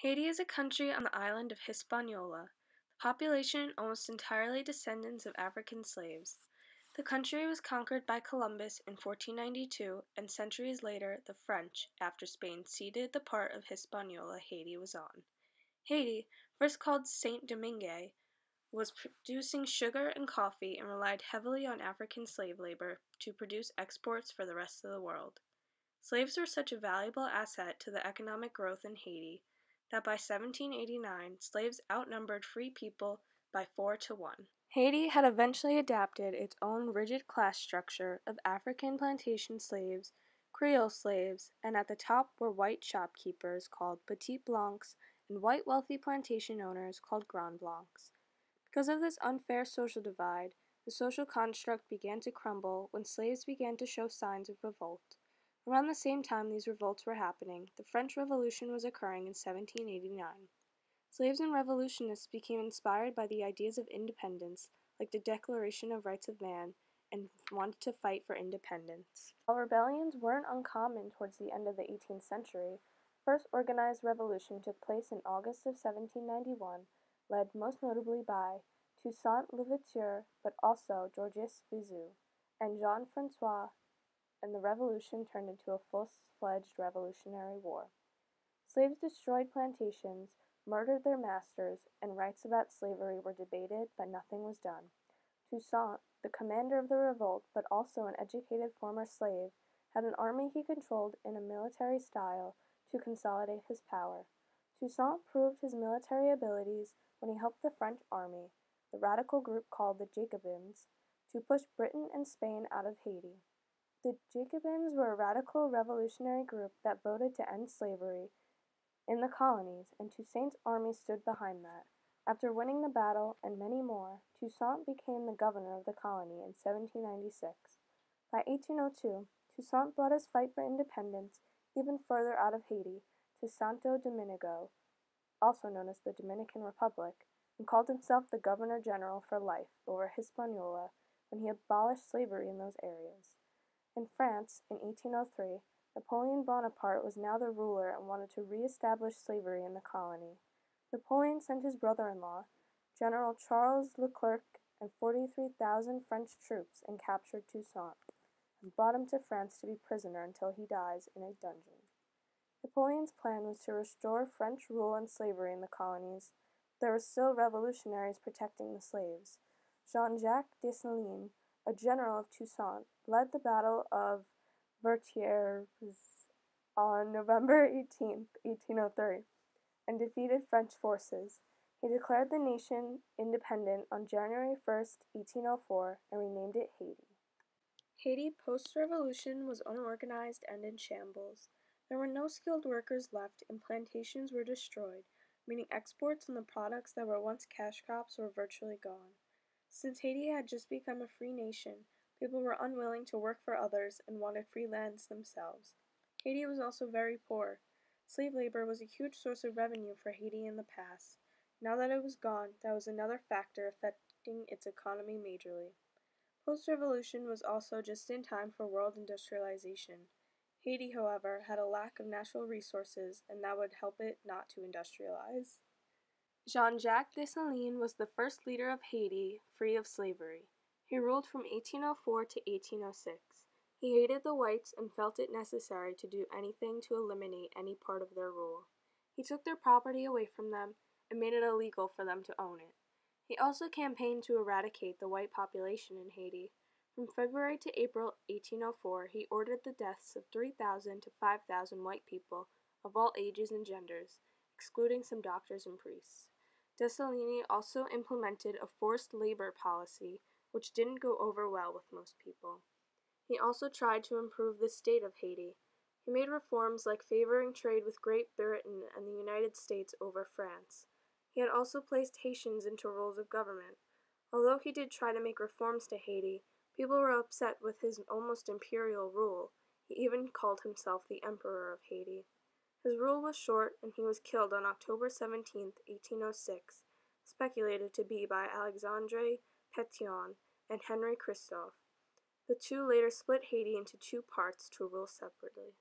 Haiti is a country on the island of Hispaniola, the population almost entirely descendants of African slaves. The country was conquered by Columbus in 1492, and centuries later the French, after Spain ceded the part of Hispaniola Haiti was on. Haiti, first called Saint Domingue, was producing sugar and coffee and relied heavily on African slave labor to produce exports for the rest of the world. Slaves were such a valuable asset to the economic growth in Haiti that by 1789 slaves outnumbered free people by 4-1. Haiti had eventually adapted its own rigid class structure of African plantation slaves, Creole slaves, and at the top were white shopkeepers called Petit Blancs and white wealthy plantation owners called Grand Blancs. Because of this unfair social divide, the social construct began to crumble when slaves began to show signs of revolt. Around the same time these revolts were happening, the French Revolution was occurring in 1789. Slaves and revolutionists became inspired by the ideas of independence, like the Declaration of Rights of Man, and wanted to fight for independence. While rebellions weren't uncommon towards the end of the 18th century, the first organized revolution took place in August of 1791, led most notably by Toussaint Louverture, but also Georges Bizet and Jean-Francois, and the revolution turned into a full-fledged revolutionary war. Slaves destroyed plantations, murdered their masters, and rights about slavery were debated, but nothing was done. Toussaint, the commander of the revolt, but also an educated former slave, had an army he controlled in a military style to consolidate his power. Toussaint proved his military abilities when he helped the French army, the radical group called the Jacobins, to push Britain and Spain out of Haiti. The Jacobins were a radical revolutionary group that voted to end slavery in the colonies, and Toussaint's army stood behind that. After winning the battle and many more, Toussaint became the governor of the colony in 1796. By 1802, Toussaint brought his fight for independence even further out of Haiti to Santo Domingo, also known as the Dominican Republic, and called himself the Governor General for life over Hispaniola when he abolished slavery in those areas. In France, in 1803, Napoleon Bonaparte was now the ruler and wanted to re-establish slavery in the colony. Napoleon sent his brother-in-law, General Charles Leclerc, and 43,000 French troops and captured Toussaint, and brought him to France to be prisoner until he dies in a dungeon. Napoleon's plan was to restore French rule and slavery in the colonies. There were still revolutionaries protecting the slaves. Jean-Jacques Dessalines, a general of Toussaint, led the Battle of Vertières on November 18, 1803, and defeated French forces. He declared the nation independent on January 1, 1804, and renamed it Haiti. Haiti post-revolution was unorganized and in shambles. There were no skilled workers left, and plantations were destroyed, meaning exports and the products that were once cash crops were virtually gone. Since Haiti had just become a free nation, people were unwilling to work for others and wanted free lands themselves. Haiti was also very poor. Slave labor was a huge source of revenue for Haiti in the past. Now that it was gone, that was another factor affecting its economy majorly. Post-revolution was also just in time for world industrialization. Haiti, however, had a lack of natural resources, and that would help it not to industrialize. Jean-Jacques Dessalines was the first leader of Haiti free of slavery. He ruled from 1804 to 1806. He hated the whites and felt it necessary to do anything to eliminate any part of their rule. He took their property away from them and made it illegal for them to own it. He also campaigned to eradicate the white population in Haiti. From February to April 1804, he ordered the deaths of 3,000 to 5,000 white people of all ages and genders, excluding some doctors and priests. Dessalines also implemented a forced labor policy, which didn't go over well with most people. He also tried to improve the state of Haiti. He made reforms like favoring trade with Great Britain and the United States over France. He had also placed Haitians into roles of government. Although he did try to make reforms to Haiti, people were upset with his almost imperial rule. He even called himself the Emperor of Haiti. His rule was short, and he was killed on October 17, 1806, speculated to be by Alexandre Pétion and Henri Christophe. The two later split Haiti into two parts to rule separately.